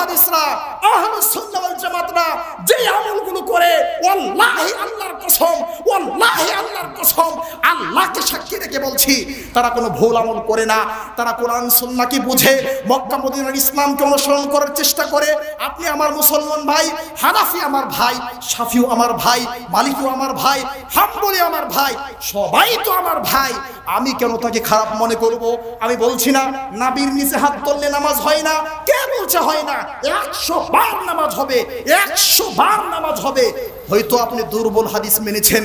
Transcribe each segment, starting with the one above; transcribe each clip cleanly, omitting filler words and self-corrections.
হাদিসরা, আহলুস সুন্নাহ ওয়াল জামাতরা যে আমলগুলো করে, ওয়াল্লাহি আল্লাহর কসম, ওয়াল্লাহি আল্লাহর কসম, আল্লাহকে সাক্ষী রেখে বলছি, তারা কোনো ভুল আমল করে না। তারা কোরআন সুন্নাহকে বুঝে মক্কা মদিনার ইসলামকে অনুসরণ করার চেষ্টা করে। আপনি আমার মুসলমান ভাই, হানাফি আমার ভাই, শাফিও আমার ভাই, মালিকিও আমার ভাই, হাম্বলি আমার ভাই, সবাই তো আমার ভাই। আমি কেন তাকে খারাপ মনে করব? আমি বলছি না নাবির নিচে হাত তুললে নামাজ হয় না, কে বলছে হয় না? 100 বার নামাজ হবে, 100 বার নামাজ হবে। হয়তো আপনি দুর্বল হাদিস মেনেছেন।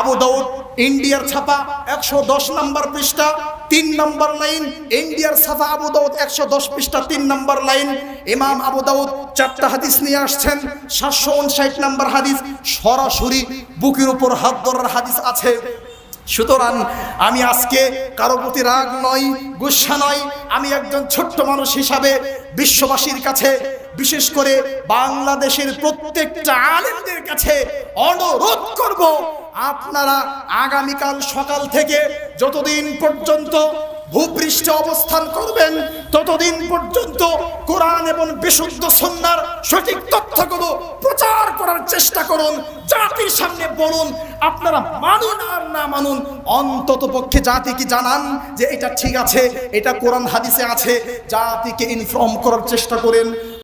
আবু দাউদ ইন্ডিয়ার ছাপা 110 নম্বর পৃষ্ঠা 3 নম্বর লাইন, ইন্ডিয়ার ছাপা আবু দাউদ 110 পৃষ্ঠা 3 নম্বর লাইন। ইমাম আবু দাউদ 4টা হাদিস নিয়ে আসছেন। 759 নম্বর হাদিস সরাসরি বুকের উপর হাত ধরার হাদিস আছে। সুতরাং আমি আজকে কারো প্রতি রাগ নয়, গুসা নয়, আমি একজন ছোট্ট মানুষ হিসাবে বিশ্ববাসীর কাছে, বিশেষ করে বাংলাদেশের প্রত্যেকটা আলেমদের কাছে অনুরোধ করব, আপনারা আগামীকাল সকাল থেকে যতদিন পর্যন্ত ভূপৃষ্ঠে অবস্থান করবেন ততদিন পর্যন্ত কোরআন এবং বিশুদ্ধ সুন্নাহর সঠিক তথ্যগুলো প্রচার করার চেষ্টা করুন। জাতির সামনে বলুন, আপনারা মানুন আর না মানুন, অন্তত পক্ষে জাতিকে জানান যে এটা ঠিক আছে, এটা কোরআন হাদিসে আছে, জাতিকে ইনফর্ম করার চেষ্টা করেন।